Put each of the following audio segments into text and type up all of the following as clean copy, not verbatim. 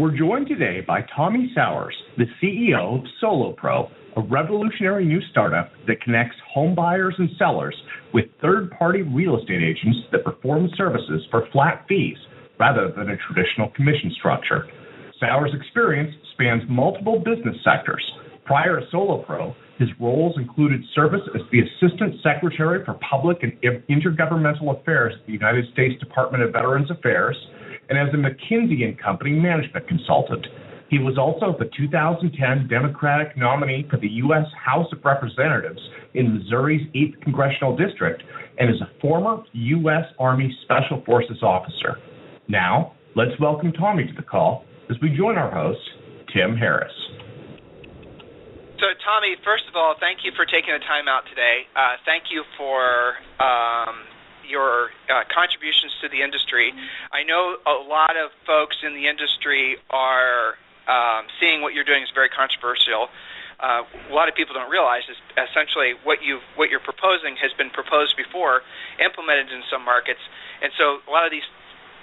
We're joined today by Tommy Sowers, the CEO of SoloPro, a revolutionary new startup that connects home buyers and sellers with third-party real estate agents that perform services for flat fees rather than a traditional commission structure. Sowers' experience spans multiple business sectors. Prior to SoloPro, his roles included service as the Assistant Secretary for Public and Intergovernmental Affairs at the United States Department of Veterans Affairs, and as a McKinsey & Company management consultant. He was also the 2010 Democratic nominee for the U.S. House of Representatives in Missouri's 8th Congressional District and is a former U.S. Army Special Forces officer. Now, let's welcome Tommy to the call as we join our host, Tim Harris. So, Tommy, first of all, thank you for taking the time out today. Thank you for your contributions to the industry. I know a lot of folks in the industry are seeing what you're doing is very controversial. A lot of people don't realize is essentially what you're proposing has been proposed before, implemented in some markets, and so a lot of these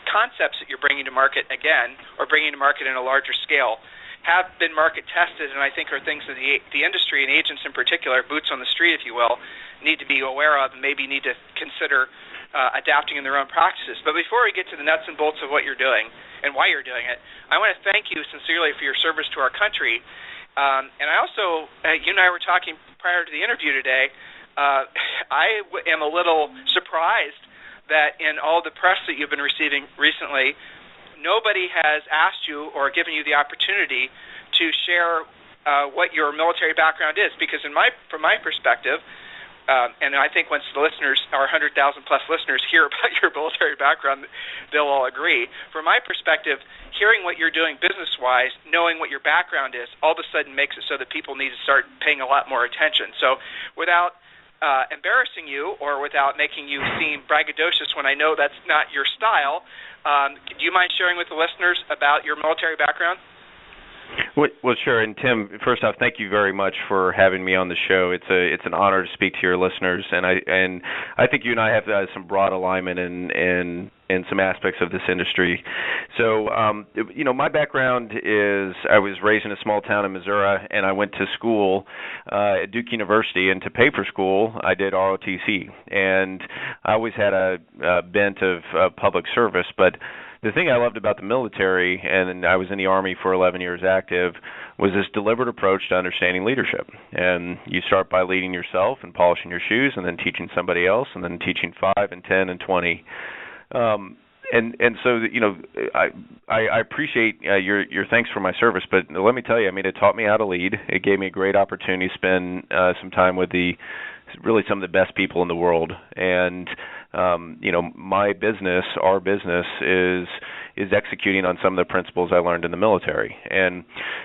concepts that you're bringing to market again, or bringing to market in a larger scale, have been market tested, and I think are things that the industry and agents in particular, boots on the street, if you will, need to be aware of and maybe need to consider adapting in their own practices. But before we get to the nuts and bolts of what you're doing and why you're doing it, I want to thank you sincerely for your service to our country. And I also, you and I were talking prior to the interview today, I am a little surprised that in all the press that you've been receiving recently, nobody has asked you or given you the opportunity to share what your military background is. Because from my perspective, and I think once the listeners, our 100,000 plus listeners, hear about your military background, they'll all agree. From my perspective, hearing what you're doing business-wise, knowing what your background is, all of a sudden makes it so that people need to start paying a lot more attention. So without embarrassing you or without making you seem braggadocious when I know that's not your style, do you mind sharing with the listeners about your military background? Well, sure. And Tim, first off, thank you very much for having me on the show. It's an honor to speak to your listeners, and I think you and I have some broad alignment in some aspects of this industry. So, my background is I was raised in a small town in Missouri, and I went to school at Duke University, and to pay for school, I did ROTC, and I always had a bent of public service, but the thing I loved about the military, and I was in the Army for 11 years active, was this deliberate approach to understanding leadership. And you start by leading yourself and polishing your shoes, and then teaching somebody else, and then teaching 5 and 10 and 20. And so, I appreciate your thanks for my service, but let me tell you, it taught me how to lead. It gave me a great opportunity to spend some time with some of the best people in the world. And my business, our business, is executing on some of the principles I learned in the military. And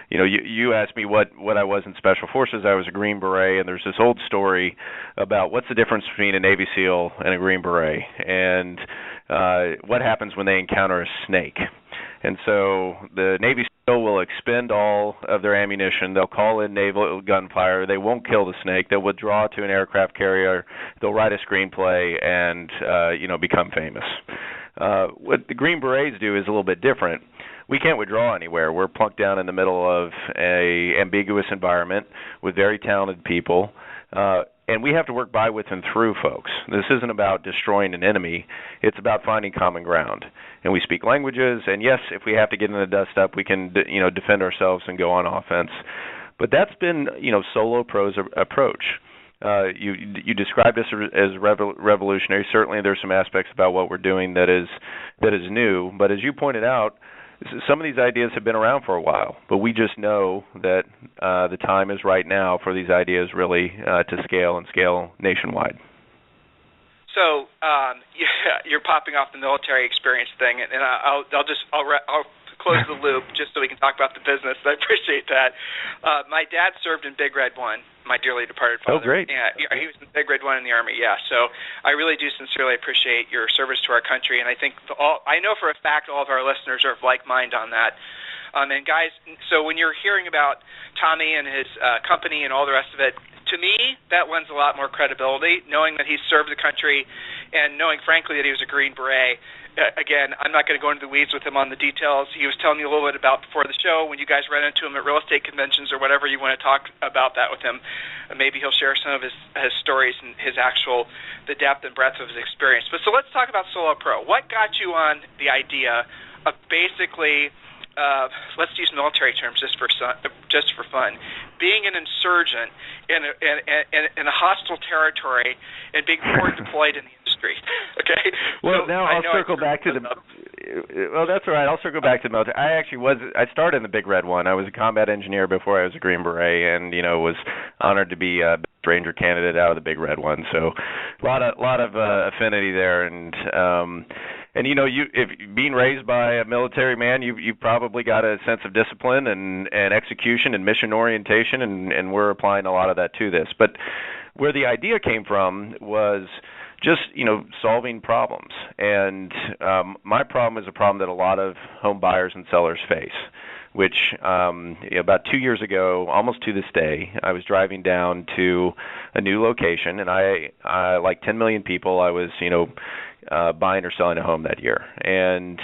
you asked me what I was in Special Forces. I was a Green Beret, and there's this old story about what's the difference between a Navy SEAL and a Green Beret, and what happens when they encounter a snake. And so the Navy SEAL will expend all of their ammunition. They'll call in naval gunfire. They won't kill the snake. They'll withdraw to an aircraft carrier. They'll write a screenplay and become famous. What the Green Berets do is a little bit different. We can't withdraw anywhere. We're plunked down in the middle of an ambiguous environment with very talented people. And we have to work by, with, and through folks. This isn't about destroying an enemy. It's about finding common ground. And we speak languages, and yes, if we have to get in the dust up, we can defend ourselves and go on offense. But that's been SoloPro's approach. You described us as revolutionary. Certainly there's some aspects about what we're doing that is new. But as you pointed out, some of these ideas have been around for a while, but we just know that the time is right now for these ideas really to scale nationwide. So you're popping off the military experience thing, and I'll close the loop just so we can talk about the business. I appreciate that. My dad served in Big Red 1. My dearly departed father. Oh, great. Yeah, he was in Big Red 1 in the Army, yeah. So I really do sincerely appreciate your service to our country, and I think I know for a fact all of our listeners are of like mind on that. And guys, so when you're hearing about Tommy and his company and all the rest of it, To me, that lends a lot more credibility, knowing that he served the country and knowing, frankly, that he was a Green Beret. Again, I'm not going to go into the weeds with him on the details. He was telling me a little bit about before the show when you guys ran into him at real estate conventions or whatever. You want to talk about that with him. Maybe he'll share some of his stories and the depth and breadth of his experience. But so let's talk about Solo Pro. What got you on the idea of basically, let's use military terms just for fun, being an insurgent in a hostile territory and being forward deployed in the industry? Okay. Well, so now I'll circle back to the. Well, that's all right. I'll circle back to the military. I started in the Big Red One. I was a combat engineer before I was a Green Beret, and was honored to be a Ranger candidate out of the Big Red One. So, a lot of affinity there, and if being raised by a military man, you probably got a sense of discipline and execution and mission orientation, and we're applying a lot of that to this. But where the idea came from was just solving problems, and my problem is a problem that a lot of home buyers and sellers face, which about 2 years ago, almost to this day, I was driving down to a new location, and I like 10 million people, I was buying or selling a home that year, and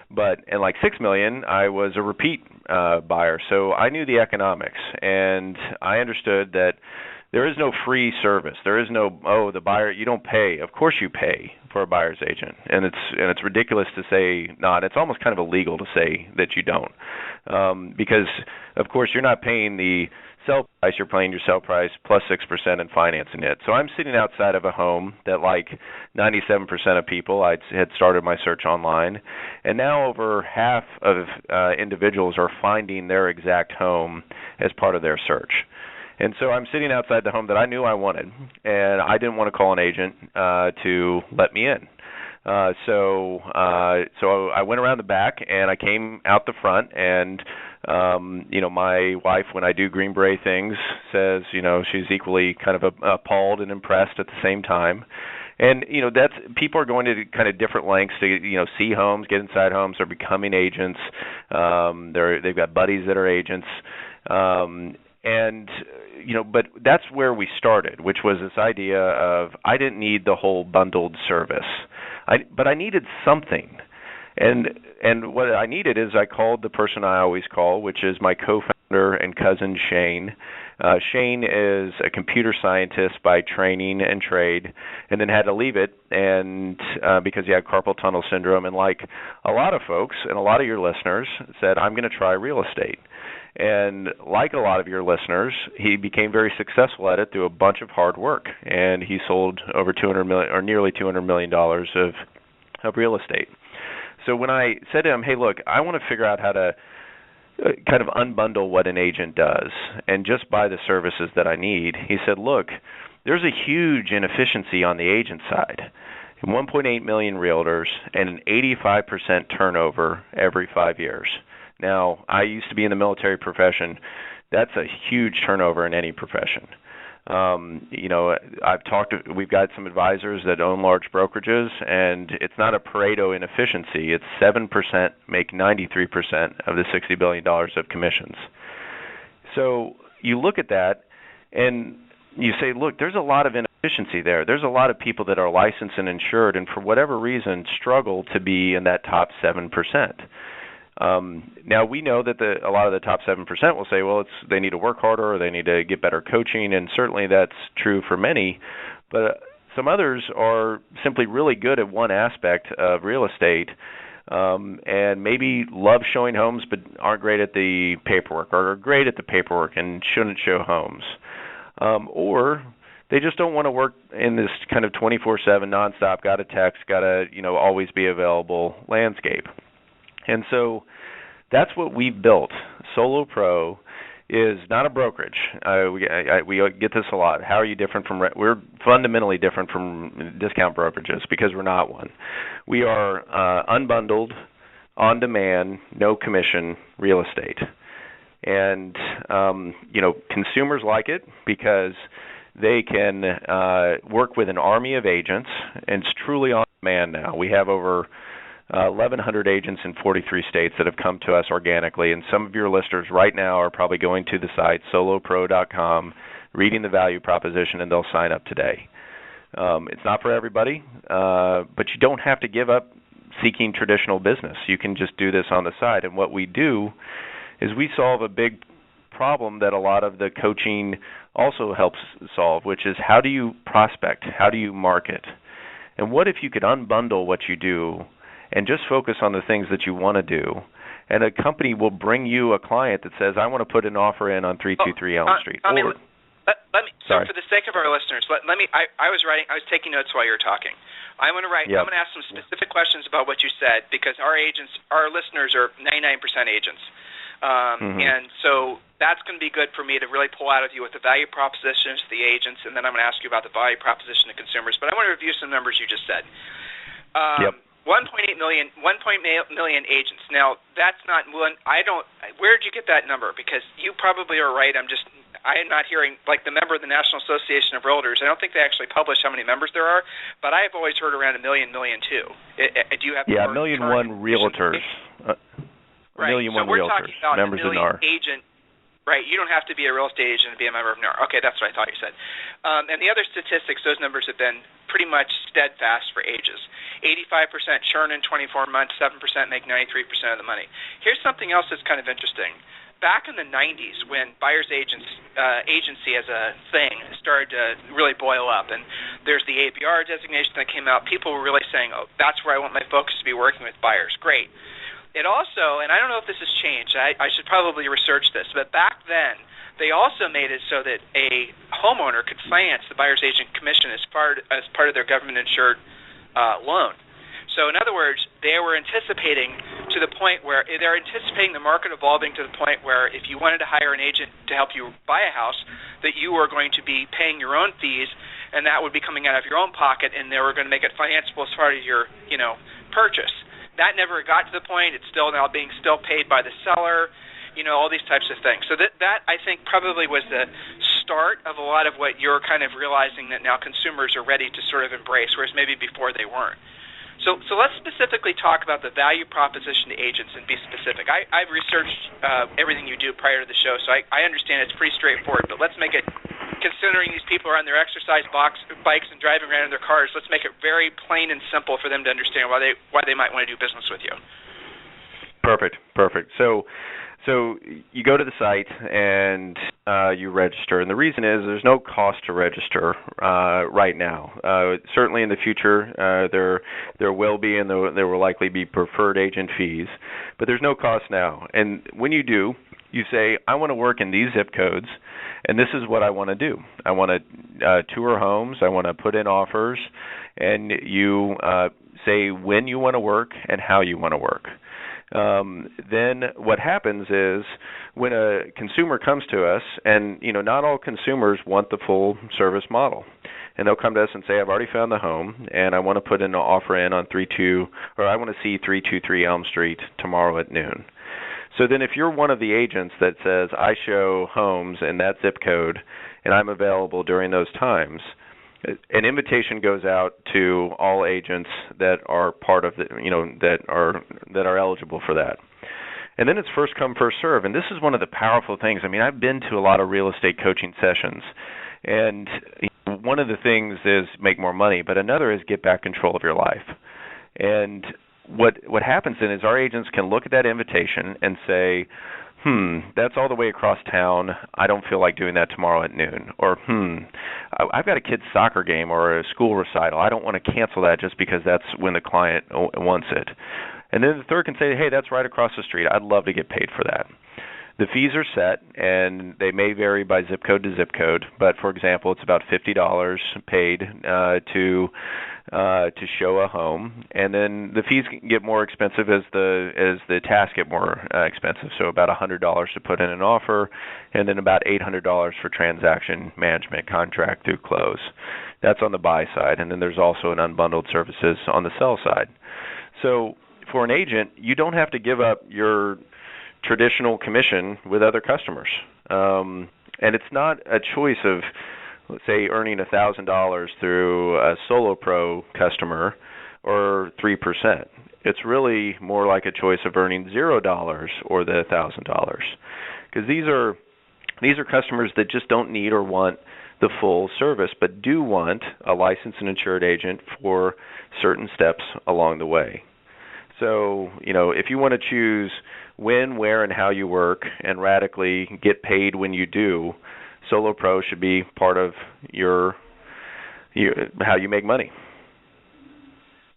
like 6 million, I was a repeat buyer, so I knew the economics, and I understood that there is no free service. There is no, the buyer, you don't pay. Of course you pay for a buyer's agent. And it's ridiculous to say not. It's almost kind of illegal to say that you don't. Because, of course, you're not paying the sell price. You're paying your sell price plus 6% in financing it. So I'm sitting outside of a home that like 97% of people, I had started my search online. And now over half of individuals are finding their exact home as part of their search. And so I'm sitting outside the home that I knew I wanted, and I didn't want to call an agent to let me in. So I went around the back, and I came out the front, and my wife, when I do Green Beret things, says she's equally kind of appalled and impressed at the same time. And that's people are going to kind of different lengths to see homes, get inside homes. They're becoming agents. They've got buddies that are agents. But that's where we started, which was this idea of I didn't need the whole bundled service, but I needed something, and what I needed is I called the person I always call, which is my co-founder and cousin Shane. Shane is a computer scientist by training and trade, and then had to leave it, and because he had carpal tunnel syndrome, and like a lot of folks and a lot of your listeners said, I'm going to try real estate. And like a lot of your listeners, he became very successful at it through a bunch of hard work, and he sold over $200 million or nearly $200 million of real estate. So when I said to him, hey, look, I want to figure out how to kind of unbundle what an agent does and just buy the services that I need, he said, look, there's a huge inefficiency on the agent side. 1.8 million realtors and an 85% turnover every 5 years. Now, I used to be in the military profession. That's a huge turnover in any profession. We've got some advisors that own large brokerages, and it's not a Pareto inefficiency. It's 7% make 93% of the $60 billion of commissions. So you look at that, and you say, look, there's a lot of inefficiency there. There's a lot of people that are licensed and insured, and for whatever reason struggle to be in that top 7%. Now we know that a lot of the top 7% will say, well, they need to work harder or they need to get better coaching, and certainly that's true for many. But some others are simply really good at one aspect of real estate, and maybe love showing homes but aren't great at the paperwork, or are great at the paperwork and shouldn't show homes, or they just don't want to work in this kind of 24/7 nonstop, got to text, got to always be available landscape. And so that's what we've built. Solo Pro is not a brokerage. We get this a lot. How are you different from – we're fundamentally different from discount brokerages because we're not one. We are unbundled, on-demand, no commission real estate. And, consumers like it because they can work with an army of agents, and it's truly on demand now. We have over 1,100 agents in 43 states that have come to us organically, and some of your listeners right now are probably going to the site solopro.com. reading the value proposition, and they'll sign up today. It's not for everybody, but you don't have to give up seeking traditional business. You can just do this on the side. And what we do is we solve a big problem that a lot of the coaching also helps solve, which is how do you prospect? How do you market? And what if you could unbundle what you do and just focus on the things that you want to do? And a company will bring you a client that says, I want to put an offer in on 323 Elm Street. Let me. So for the sake of our listeners, let me. I was taking notes while you were talking. I'm going to write. Yep. I'm going to ask some specific questions about what you said because our listeners are 99% agents, and so that's going to be good for me to really pull out of you with the value propositions to the agents, and then I'm going to ask you about the value proposition to consumers. But I want to review some numbers you just said. 1.8 million agents. Now that's not one. Where did you get that number? Because you probably are right. I am not hearing, like the member of the National Association of Realtors, I don't think they actually publish how many members there are, but I've always heard around 1 million, 1,200,000. Do you have 1,000,001 realtors. Right. 1,000,001 so we're realtors, talking about members in NAR. Agent. Right. You don't have to be a real estate agent to be a member of NAR. Okay, that's what I thought you said. And the other statistics, those numbers have been pretty much steadfast for ages. 85% churn in 24 months, 7% make 93% of the money. Here's something else that's kind of interesting. Back in the 90s, when buyer's agency as a thing started to really boil up, and there's the ABR designation that came out, people were really saying, oh, that's where I want my focus to be, working with buyers. Great. It also, and I don't know if this has changed, I should probably research this, but back then, they also made it so that a homeowner could finance the buyer's agent commission as part of their government-insured loan. So in other words, they were anticipating to the point where they're anticipating the market evolving to the point where if you wanted to hire an agent to help you buy a house, that you were going to be paying your own fees, and that would be coming out of your own pocket, and they were going to make it financeable as part of your, purchase. That never got to the point. It's still now being paid by the seller, all these types of things. So that I think probably was the start of a lot of what you're kind of realizing that now consumers are ready to sort of embrace, whereas maybe before they weren't. So let's specifically talk about the value proposition to agents and be specific. I've researched everything you do prior to the show, so I understand it's pretty straightforward, but let's make it, considering these people are on their exercise bikes and driving around in their cars, let's make it very plain and simple for them to understand why they might want to do business with you. Perfect. So you go to the site and you register, and the reason is there's no cost to register right now. Certainly in the future there will be, and there will likely be preferred agent fees, but there's no cost now. And when you do, you say, I want to work in these zip codes, and this is what I want to do. I want to tour homes, I want to put in offers, and you say when you want to work and how you want to work. Then what happens is when a consumer comes to us, and not all consumers want the full service model, and they'll come to us and say, I've already found the home, and I want to put an offer in on I want to see 323 Elm Street tomorrow at noon. So then if you're one of the agents that says, I show homes in that zip code, and I'm available during those times, an invitation goes out to all agents that are part of the, that are eligible for that. And then it's first come, first serve. And this is one of the powerful things. I mean, I've been to a lot of real estate coaching sessions, and one of the things is make more money, but another is get back control of your life. And what happens then is our agents can look at that invitation and say, that's all the way across town. I don't feel like doing that tomorrow at noon. Or, I've got a kid's soccer game or a school recital. I don't want to cancel that just because that's when the client wants it. And then the third can say, hey, that's right across the street. I'd love to get paid for that. The fees are set, and they may vary by zip code to zip code. But, for example, it's about $50 paid to show a home, and then the fees get more expensive as the tasks get more expensive. So about $100 to put in an offer, and then about $800 for transaction management, contract through close. That's on the buy side, and then there's also an unbundled services on the sell side. So for an agent, you don't have to give up your traditional commission with other customers, and it's not a choice of, let's say, earning $1,000 through a Solo Pro customer or 3%. It's really more like a choice of earning $0 or the $1,000, because these are These are customers that just don't need or want the full service, but do want a licensed and insured agent for certain steps along the way. So, if you want to choose when, where, and how you work and radically get paid when you do, Solo Pro should be part of your how you make money.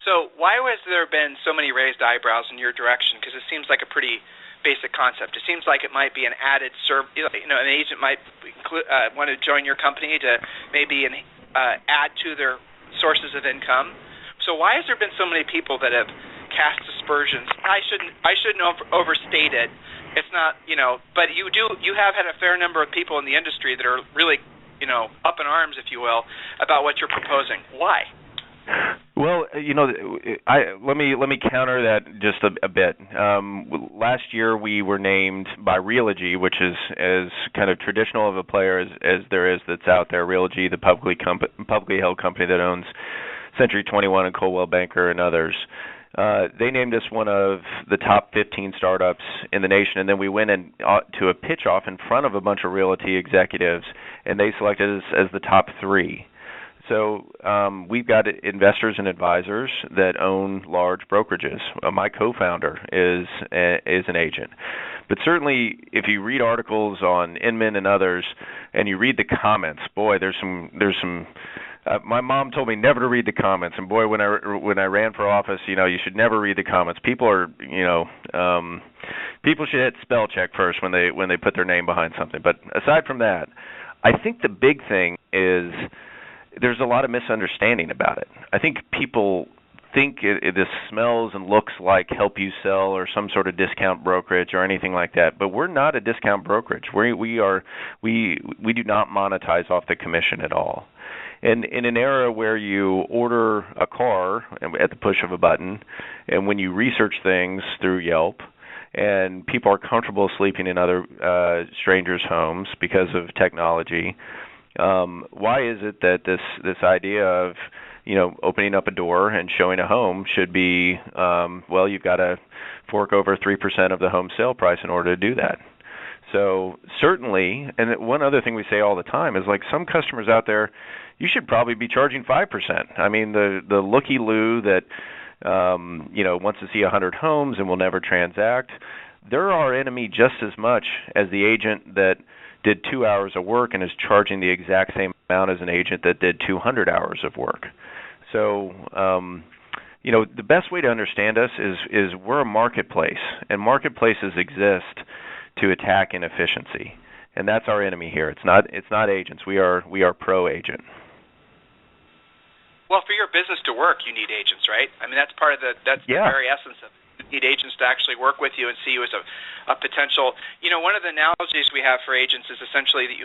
So why has there been so many raised eyebrows in your direction? Because it seems like a pretty basic concept. It seems like it might be an added service. An agent might want to join your company to maybe add to their sources of income. So why has there been so many people that have cast aspersions? I shouldn't overstate it. It's not, but you have had a fair number of people in the industry that are really, up in arms, if you will, about what you're proposing. Why? Well, let me counter that just a bit. Last year we were named by Realogy, which is as kind of traditional of a player as there is that's out there. Realogy, the publicly held company that owns Century 21 and Coldwell Banker and others. They named us one of the top 15 startups in the nation, and then we went to a pitch-off in front of a bunch of Realty executives, and they selected us as the top 3. So we've got investors and advisors that own large brokerages. My co-founder is an agent. But certainly, if you read articles on Inman and others, and you read the comments, boy, there's some. My mom told me never to read the comments, and boy, when I ran for office, you should never read the comments. People are, people should hit spell check first when they put their name behind something. But aside from that, I think the big thing is there's a lot of misunderstanding about it. I think people think this smells and looks like Help You Sell or some sort of discount brokerage or anything like that, but we're not a discount brokerage. We do not monetize off the commission at all. And in an era where you order a car at the push of a button, and when you research things through Yelp, and people are comfortable sleeping in other strangers' homes because of technology, why is it that this idea of opening up a door and showing a home should be you've got to fork over 3% of the home sale price in order to do that? So certainly, and one other thing we say all the time is like some customers out there, you should probably be charging 5%. I mean, the looky-loo that wants to see 100 homes and will never transact, they're our enemy just as much as the agent that did 2 hours of work and is charging the exact same amount as an agent that did 200 hours of work. So, the best way to understand us is we're a marketplace, and marketplaces exist to attack inefficiency, and that's our enemy here. It's not agents. We are pro-agent. Well, for your business to work, you need agents, right? I mean, that's part of the very essence of it. You need agents to actually work with you and see you as a potential. One of the analogies we have for agents is essentially that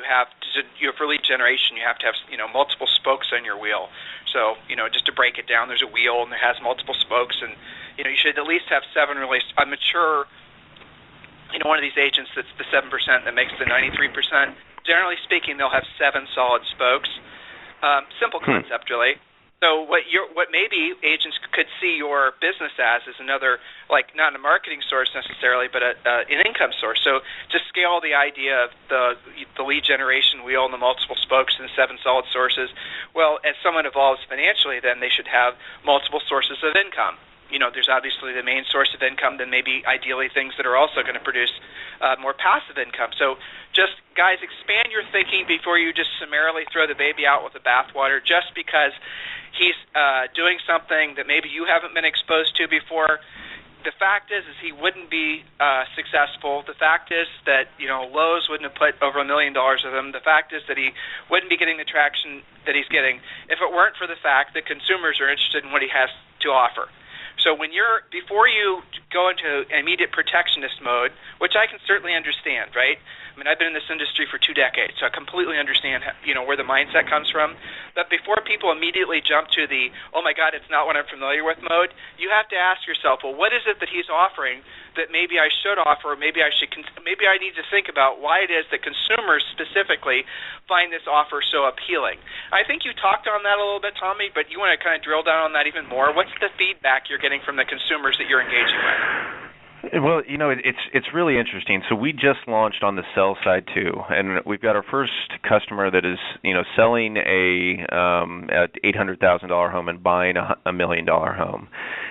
for lead generation, you have to have multiple spokes on your wheel. So just to break it down, there's a wheel and it has multiple spokes, and you should at least have 7 really mature. One of these agents that's the 7% that makes the 93%. Generally speaking, they'll have 7 solid spokes. Simple concept, really. So what maybe agents could see your business as is another, like not a marketing source necessarily, but an income source. So to scale the idea of the lead generation wheel and the multiple spokes and 7 solid sources, well, as someone evolves financially, then they should have multiple sources of income. There's obviously the main source of income, then maybe ideally things that are also going to produce more passive income. So just, guys, expand your thinking before you just summarily throw the baby out with the bathwater just because he's doing something that maybe you haven't been exposed to before. The fact is he wouldn't be successful. The fact is that Lowe's wouldn't have put over $1 million of them. The fact is that he wouldn't be getting the traction that he's getting if it weren't for the fact that consumers are interested in what he has to offer. So before you go into immediate protectionist mode, which I can certainly understand, right? I mean, I've been in this industry for 2 decades, so I completely understand, where the mindset comes from. But before people immediately jump to the, oh my God, it's not what I'm familiar with mode, you have to ask yourself, well, what is it that he's offering that maybe I should offer, or maybe I need to think about why it is that consumers specifically find this offer so appealing. I think you talked on that a little bit, Tommy, but you want to kind of drill down on that even more. What's the feedback you're getting from the consumers that you're engaging with? Well, it's really interesting. So we just launched on the sell side too, and we've got our first customer that is selling a $800,000 home and buying a $1 million home,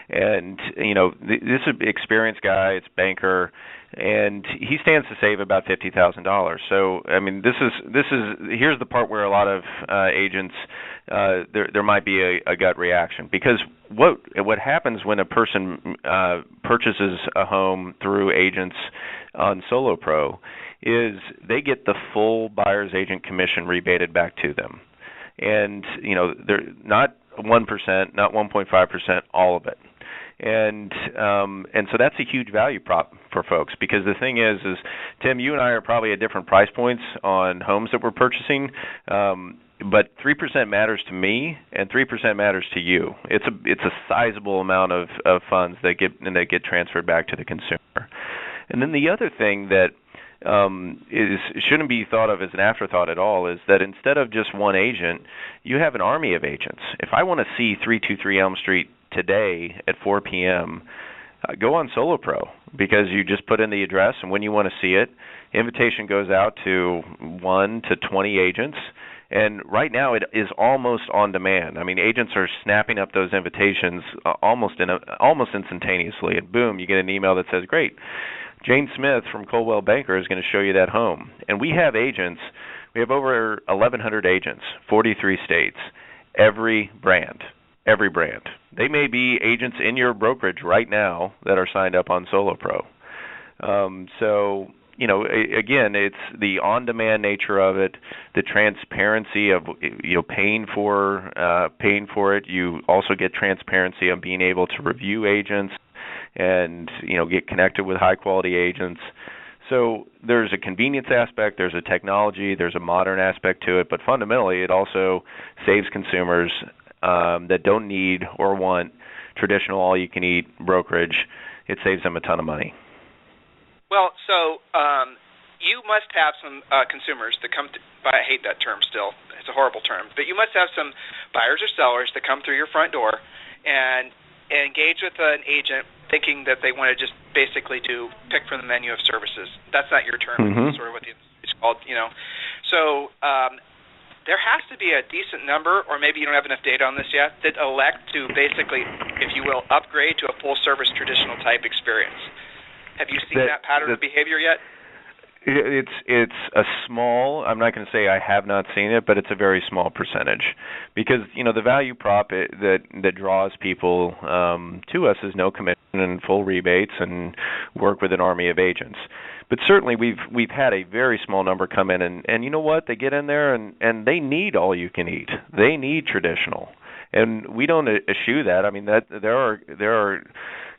and this is an experienced guy. It's banker, and he stands to save about $50,000. So I mean, this is here's the part where a lot of agents there might be a gut reaction, because what happens when a person purchases a home through agents on Solo Pro is they get the full buyer's agent commission rebated back to them, and they're not 1%, not 1.5%, all of it. And so that's a huge value prop for folks, because the thing is Tim, you and I are probably at different price points on homes that we're purchasing, but 3% matters to me and 3% matters to you. It's a sizable amount of funds that get transferred back to the consumer. And then the other thing that shouldn't be thought of as an afterthought at all is that instead of just one agent, you have an army of agents. If I want to see 323 Elm Street today at 4 p.m., go on Solo Pro, because you just put in the address, and when you want to see it, invitation goes out to 1 to 20 agents. And right now it is almost on demand. I mean, agents are snapping up those invitations almost instantaneously, and boom, you get an email that says, great, Jane Smith from Coldwell Banker is going to show you that home. And we have agents. We have over 1,100 agents, 43 states, every brand. They may be agents in your brokerage right now that are signed up on Solo Pro. So, again, it's the on-demand nature of it, the transparency of paying for it. You also get transparency of being able to review agents and get connected with high-quality agents. So there's a convenience aspect, there's a technology, there's a modern aspect to it, but fundamentally it also saves consumers that don't need or want traditional all-you-can-eat brokerage. It saves them a ton of money. Well, so you must have some consumers that come I hate that term still. It's a horrible term. But you must have some buyers or sellers that come through your front door and engage with an agent thinking that they want to just basically pick from the menu of services. That's not your term. Mm-hmm. It's sort of what it's called, So there has to be a decent number, or maybe you don't have enough data on this yet, that elect to basically, if you will, upgrade to a full-service traditional type experience. Have you seen that pattern of behavior yet? It's a small, I'm not going to say I have not seen it, but it's a very small percentage, because the value prop that draws people to us is no commission and full rebates and work with an army of agents. But certainly we've had a very small number come in, and you know what, they get in there and they need all you can eat. They need traditional, and we don't eschew that. I mean, that there are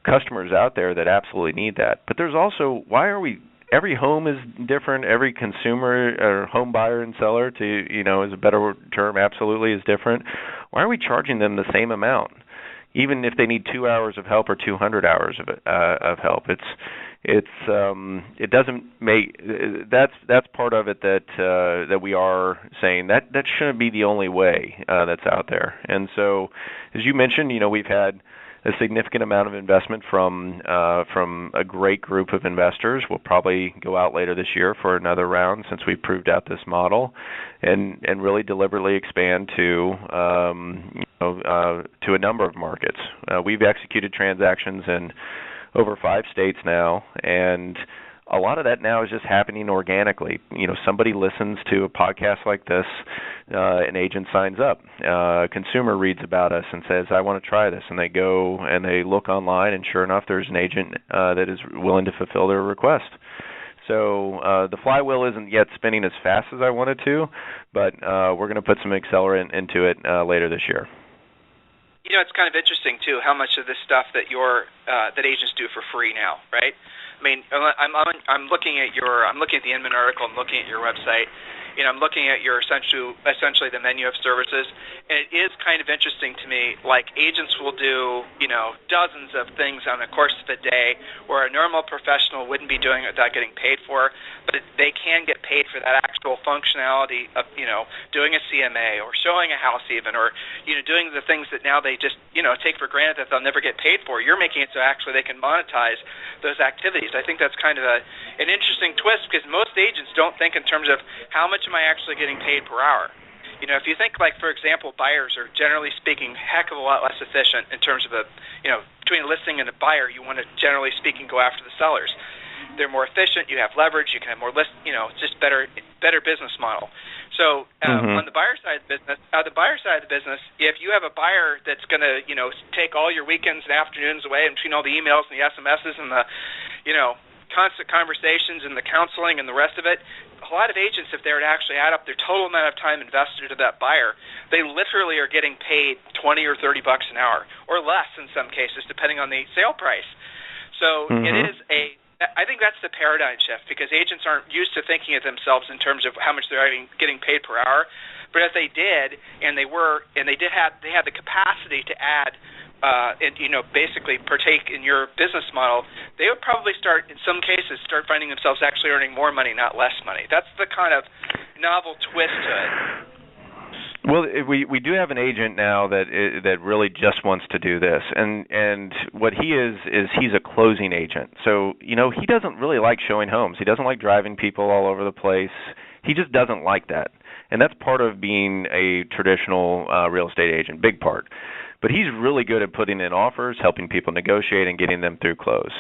customers out there that absolutely need that. But there's also, every home is different. Every consumer or home buyer and seller, is a better term, absolutely is different. Why are we charging them the same amount, even if they need 2 hours of help or 200 hours of help? It doesn't make, that's part of it that we are saying that shouldn't be the only way that's out there. And so, as you mentioned, we've had a significant amount of investment from a great group of investors. We'll probably go out later this year for another round, since we've proved out this model, and really deliberately expand to a number of markets. We've executed transactions in over 5 states now, and a lot of that now is just happening organically. Somebody listens to a podcast like this, an agent signs up, a consumer reads about us and says, I want to try this, and they go and they look online, and sure enough, there's an agent that is willing to fulfill their request. So the flywheel isn't yet spinning as fast as I wanted to, but we're going to put some accelerant into it later this year. It's kind of interesting too how much of this stuff that that agents do for free now, right? I mean, I'm looking at the Inman article, I'm looking at your website, I'm looking at your essentially the menu of services, and it is kind of interesting to me. Like agents will do, dozens of things on the course of a day, where a normal professional wouldn't be doing it without getting paid for, but they can get paid for that actual functionality of, doing a CMA or showing a house even, or, doing the things that now they just, take for granted that they'll never get paid for. You're making it so actually they can monetize those activities. I think that's kind of an interesting twist, because most agents don't think in terms of how much am I actually getting paid per hour. If you think, like, for example, buyers are generally speaking heck of a lot less efficient in terms of between a listing and a buyer, you want to generally speaking go after the sellers. They're more efficient. You have leverage. You can have more it's just better business model. So on the buyer side of the business, if you have a buyer that's going to take all your weekends and afternoons away, and between all the emails and the SMSs and the constant conversations and the counseling and the rest of it, a lot of agents, if they were to actually add up their total amount of time invested to that buyer, they literally are getting paid $20 or $30 an hour, or less in some cases, depending on the sale price. So it is I think that's the paradigm shift, because agents aren't used to thinking of themselves in terms of how much they're getting paid per hour. But if they did, and they had the capacity to add, basically partake in your business model, they would probably start finding themselves actually earning more money, not less money. That's the kind of novel twist to it. Well, we do have an agent now that really just wants to do this, and what he is he's a closing agent. So he doesn't really like showing homes. He doesn't like driving people all over the place. He just doesn't like that, and that's part of being a traditional real estate agent, big part. But he's really good at putting in offers, helping people negotiate, and getting them through close.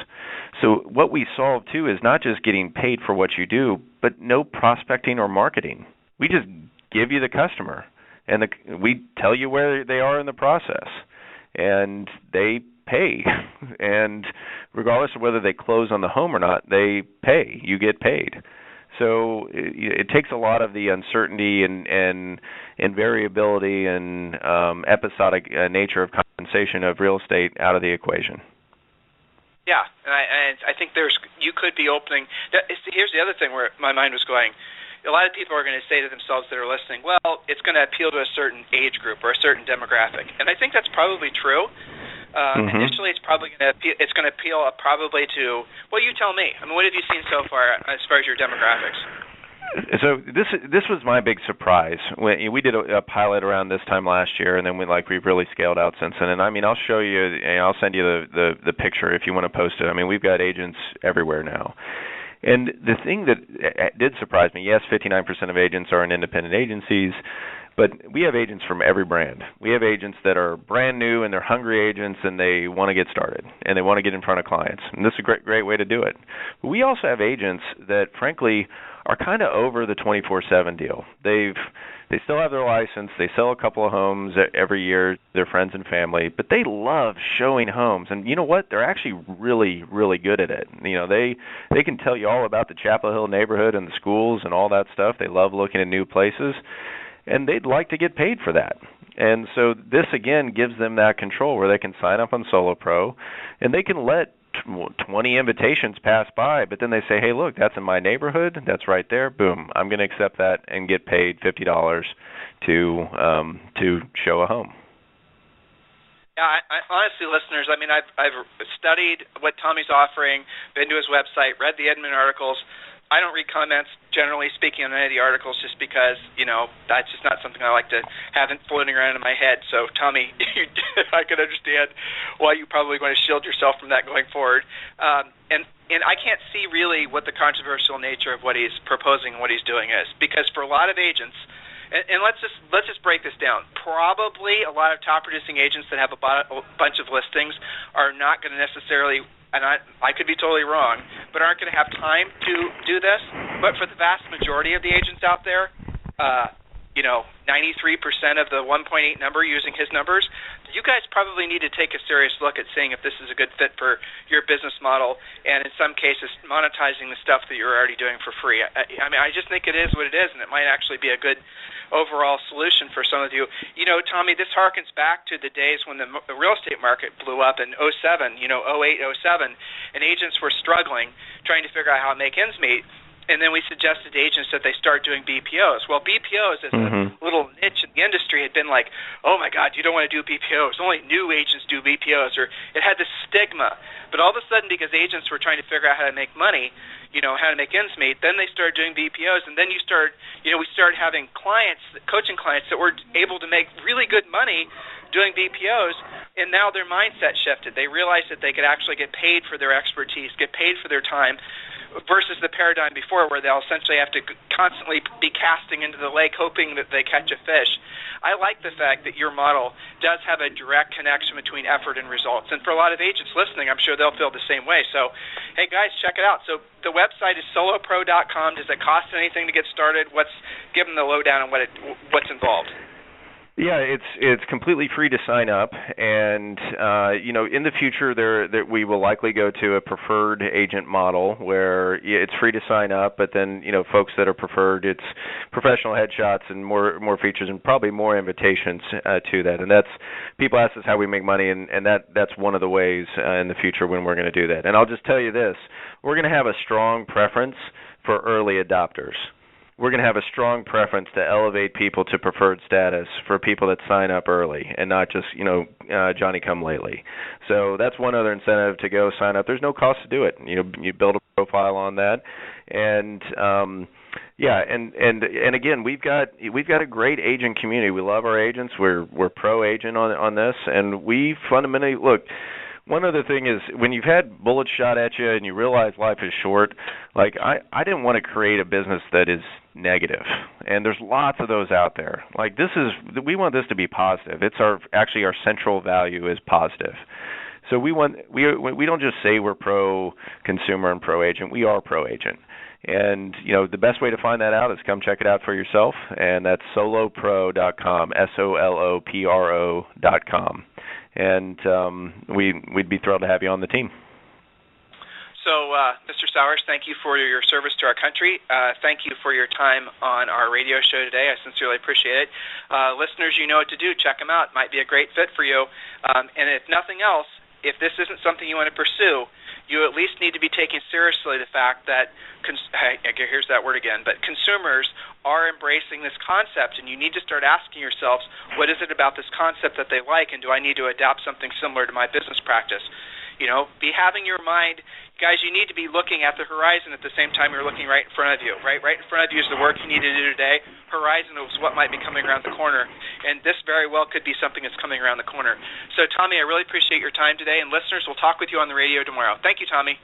So what we solve too is not just getting paid for what you do, but no prospecting or marketing. We just give you the customer. And we tell you where they are in the process, and they pay. And regardless of whether they close on the home or not, they pay. You get paid. So it takes a lot of the uncertainty and variability and episodic nature of compensation of real estate out of the equation. Yeah, and I think you could be opening. Here's the other thing where my mind was going. A lot of people are going to say to themselves that are listening, well, it's going to appeal to a certain age group or a certain demographic, and I think that's probably true. Initially, it's going to appeal probably to. Well, you tell me. I mean, what have you seen so far as your demographics? So this was my big surprise. When we did a pilot around this time last year, and then we've really scaled out since then. And I mean, I'll show you. I'll send you the picture if you want to post it. I mean, we've got agents everywhere now. And the thing that did surprise me, yes, 59% of agents are in independent agencies, but we have agents from every brand. We have agents that are brand new and they're hungry agents and they want to get started and they want to get in front of clients. And this is a great way to do it. But we also have agents that, frankly, are kind of over the 24/7 deal. They still have their license. They sell a couple of homes every year, their friends and family, but they love showing homes. And you know what? They're actually really, really good at it. They can tell you all about the Chapel Hill neighborhood and the schools and all that stuff. They love looking at new places, and they'd like to get paid for that. And so this, again, gives them that control where they can sign up on Solo Pro, and they can let 20 invitations pass by, but then they say, hey, look, that's in my neighborhood. That's right there. Boom. I'm going to accept that and get paid $50 to show a home. Yeah, honestly, listeners, I mean, I've studied what Tommy's offering, been to his website, read the Edmund articles. I don't read comments, generally speaking, on any of the articles just because, that's just not something I like to have floating around in my head. So, Tommy, I can understand why you probably want to shield yourself from that going forward. And I can't see really what the controversial nature of what he's proposing and what he's doing is, because for a lot of agents, and let's just break this down. Probably a lot of top-producing agents that have a bunch of listings are not going to necessarily, and I could be totally wrong, but aren't going to have time to do this. But for the vast majority of the agents out there, 93% of the 1.8 number using his numbers, you guys probably need to take a serious look at seeing if this is a good fit for your business model, and in some cases monetizing the stuff that you're already doing for free. I mean, I just think it is what it is, and it might actually be a good overall solution for some of you. Tommy, this harkens back to the days when the real estate market blew up in 07, 08, 07, and agents were struggling, trying to figure out how to make ends meet. And then we suggested to agents that they start doing BPOs. Well, BPOs as a little niche in the industry had been like, oh, my God, you don't want to do BPOs. Only new agents do BPOs. Or it had this stigma. But all of a sudden, because agents were trying to figure out how to make money, how to make ends meet, then they started doing BPOs. And then we started having clients, coaching clients that were able to make really good money doing BPOs. And now their mindset shifted. They realized that they could actually get paid for their expertise, get paid for their time, versus the paradigm before where they'll essentially have to constantly be casting into the lake hoping that they catch a fish. I like the fact that your model does have a direct connection between effort and results. And for a lot of agents listening, I'm sure they'll feel the same way. So, hey, guys, check it out. So the website is solopro.com. Does it cost anything to get started? Give them the lowdown on what's involved. Yeah, it's completely free to sign up, and in the future there we will likely go to a preferred agent model where it's free to sign up, but then folks that are preferred, it's professional headshots and more features and probably more invitations to that. And that's, people ask us how we make money, and that's one of the ways in the future when we're going to do that. And I'll just tell you this: we're going to have a strong preference for early adopters. We're going to have a strong preference to elevate people to preferred status for people that sign up early and not just, Johnny-come-lately. So that's one other incentive to go sign up. There's no cost to do it. You build a profile on that, and and again, we've got a great agent community. We love our agents. We're pro agent on this, and we fundamentally look. One other thing is, when you've had bullets shot at you and you realize life is short, like I didn't want to create a business that is negative, and there's lots of those out there. Like we want this to be positive. It's our central value is positive. So we don't just say we're pro consumer and pro agent. We are pro agent. And the best way to find that out is come check it out for yourself, and that's solopro.com, solopro.com. And we'd be thrilled to have you on the team. So, Mr. Sowers, thank you for your service to our country. Thank you for your time on our radio show today. I sincerely appreciate it. Listeners, you know what to do. Check them out. Might be a great fit for you. And if nothing else, if this isn't something you want to pursue, you at least need to be taking seriously the fact that, here's that word again, but consumers are embracing this concept, and you need to start asking yourselves, what is it about this concept that they like, and do I need to adapt something similar to my business practice? Be having your mind, guys, you need to be looking at the horizon at the same time you're looking right in front of you, right? Right in front of you is the work you need to do today. Horizon is what might be coming around the corner, and this very well could be something that's coming around the corner. So, Tommy, I really appreciate your time today, and listeners, we'll talk with you on the radio tomorrow. Thank you, Tommy.